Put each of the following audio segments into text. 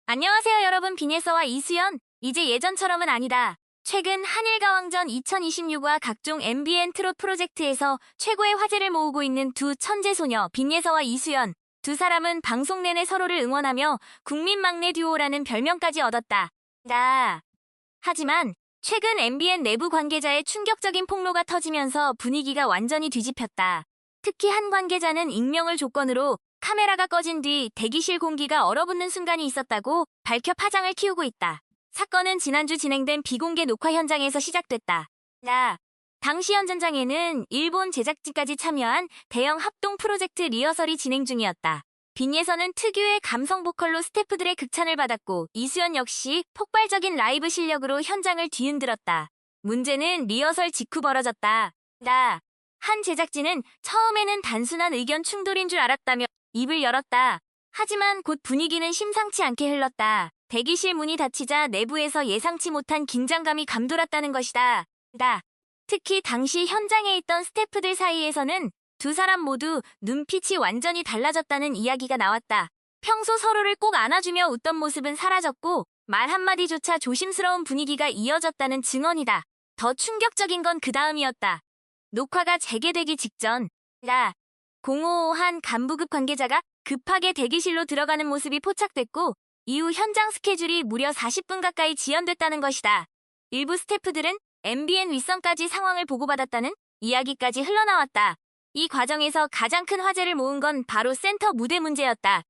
안녕하세요 여러분, 비네서와 이수연. 이제 예전처럼은 아니다. 최근 한일가왕전 2026와 각종 MBN 트롯 프로젝트에서 최고의 화제를 모으고 있는 두 천재소녀 빈예서와 이수연. 두 사람은 방송 내내 서로를 응원하며 국민 막내 듀오라는 별명까지 얻었다. 하지만 최근 MBN 내부 관계자의 충격적인 폭로가 터지면서 분위기가 완전히 뒤집혔다. 특히 한 관계자는 익명을 조건으로 카메라가 꺼진 뒤 대기실 공기가 얼어붙는 순간이 있었다고 밝혀 파장을 키우고 있다. 사건은 지난주 진행된 비공개 녹화 현장에서 시작됐다. 당시 현장에는 일본 제작진까지 참여한 대형 합동 프로젝트 리허설이 진행 중이었다. 빈예서는 특유의 감성 보컬로 스태프들의 극찬을 받았고 이수연 역시 폭발적인 라이브 실력으로 현장을 뒤흔들었다. 문제는 리허설 직후 벌어졌다. 한 제작진은 처음에는 단순한 의견 충돌인 줄 알았다며 입을 열었다. 하지만 곧 분위기는 심상치 않게 흘렀다. 대기실 문이 닫히자 내부에서 예상치 못한 긴장감이 감돌았다는 것이다. 특히 당시 현장에 있던 스태프들 사이에서는 두 사람 모두 눈빛이 완전히 달라졌다는 이야기가 나왔다. 평소 서로를 꼭 안아주며 웃던 모습은 사라졌고 말 한마디조차 조심스러운 분위기가 이어졌다는 증언이다. 더 충격적인 건 그 다음이었다. 녹화가 재개되기 직전 055 한 간부급 관계자가 급하게 대기실로 들어가는 모습이 포착됐고 이후 현장 스케줄이 무려 40분 가까이 지연됐다는 것이다. 일부 스태프들은 MBN 윗선까지 상황을 보고받았다는 이야기까지 흘러나왔다. 이 과정에서 가장 큰 화제를 모은 건 바로 센터 무대 문제였다.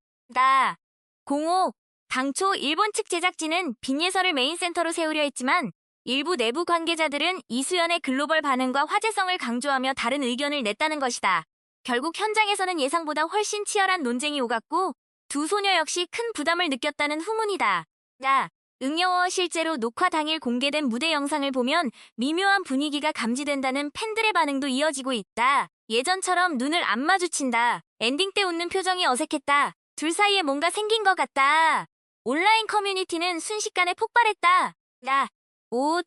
05 당초 일본 측 제작진은 빈예서를 메인 센터로 세우려 했지만 일부 내부 관계자들은 이수연의 글로벌 반응과 화제성을 강조하며 다른 의견을 냈다는 것이다. 결국 현장에서는 예상보다 훨씬 치열한 논쟁이 오갔고 두 소녀 역시 큰 부담을 느꼈다는 후문이다. 실제로 녹화 당일 공개된 무대 영상을 보면 미묘한 분위기가 감지된다는 팬들의 반응도 이어지고 있다. 예전처럼 눈을 안 마주친다. 엔딩 때 웃는 표정이 어색했다. 둘 사이에 뭔가 생긴 것 같다. 온라인 커뮤니티는 순식간에 폭발했다.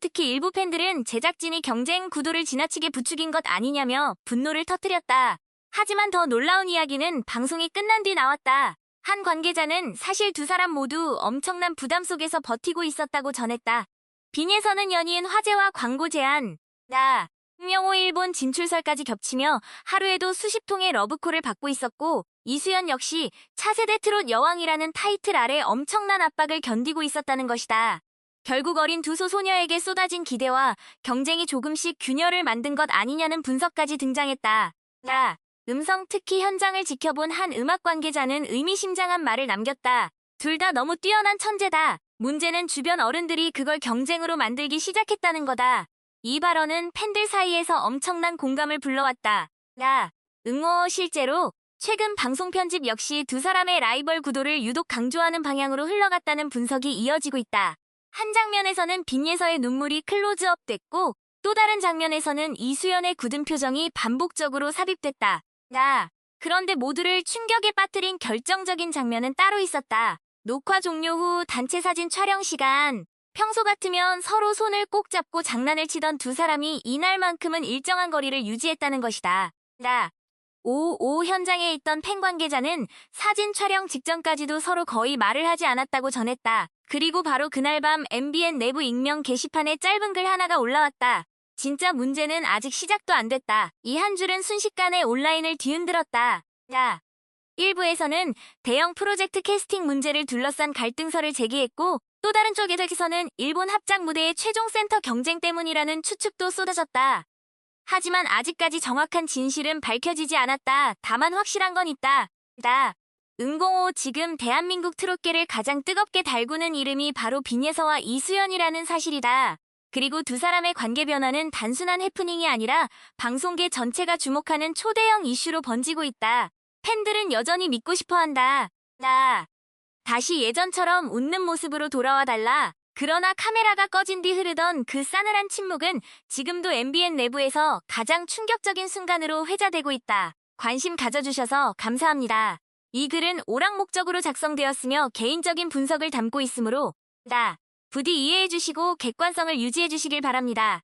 특히 일부 팬들은 제작진이 경쟁 구도를 지나치게 부추긴 것 아니냐며 분노를 터뜨렸다. 하지만 더 놀라운 이야기는 방송이 끝난 뒤 나왔다. 한 관계자는 사실 두 사람 모두 엄청난 부담 속에서 버티고 있었다고 전했다. 빈예서는 연이은 화제와 광고 제안, 홍명호 일본 진출설까지 겹치며 하루에도 수십 통의 러브콜을 받고 있었고 이수연 역시 차세대 트롯 여왕이라는 타이틀 아래 엄청난 압박을 견디고 있었다는 것이다. 결국 어린 두 소녀에게 쏟아진 기대와 경쟁이 조금씩 균열을 만든 것 아니냐는 분석까지 등장했다. 음성 특히 현장을 지켜본 한 음악 관계자는 의미심장한 말을 남겼다. 둘 다 너무 뛰어난 천재다. 문제는 주변 어른들이 그걸 경쟁으로 만들기 시작했다는 거다. 이 발언은 팬들 사이에서 엄청난 공감을 불러왔다. 실제로 최근 방송 편집 역시 두 사람의 라이벌 구도를 유독 강조하는 방향으로 흘러갔다는 분석이 이어지고 있다. 한 장면에서는 빈예서의 눈물이 클로즈업 됐고 또 다른 장면에서는 이수연의 굳은 표정이 반복적으로 삽입됐다. 그런데 모두를 충격에 빠뜨린 결정적인 장면은 따로 있었다. 녹화 종료 후 단체 사진 촬영 시간. 평소 같으면 서로 손을 꼭 잡고 장난을 치던 두 사람이 이날만큼은 일정한 거리를 유지했다는 것이다. 55 현장에 있던 팬 관계자는 사진 촬영 직전까지도 서로 거의 말을 하지 않았다고 전했다. 그리고 바로 그날 밤 MBN 내부 익명 게시판에 짧은 글 하나가 올라왔다. 진짜 문제는 아직 시작도 안 됐다. 이 한 줄은 순식간에 온라인을 뒤흔들었다. 일부에서는 대형 프로젝트 캐스팅 문제를 둘러싼 갈등설을 제기했고 또 다른 쪽에서는 일본 합작 무대의 최종 센터 경쟁 때문이라는 추측도 쏟아졌다. 하지만 아직까지 정확한 진실은 밝혀지지 않았다. 다만 확실한 건 있다. 005 지금 대한민국 트롯계를 가장 뜨겁게 달구는 이름이 바로 빈예서와 이수연이라는 사실이다. 그리고 두 사람의 관계 변화는 단순한 해프닝이 아니라 방송계 전체가 주목하는 초대형 이슈로 번지고 있다. 팬들은 여전히 믿고 싶어한다. 다시 예전처럼 웃는 모습으로 돌아와 달라. 그러나 카메라가 꺼진 뒤 흐르던 그 싸늘한 침묵은 지금도 MBN 내부에서 가장 충격적인 순간으로 회자되고 있다. 관심 가져주셔서 감사합니다. 이 글은 오락 목적으로 작성되었으며 개인적인 분석을 담고 있으므로 부디 이해해주시고 객관성을 유지해주시길 바랍니다.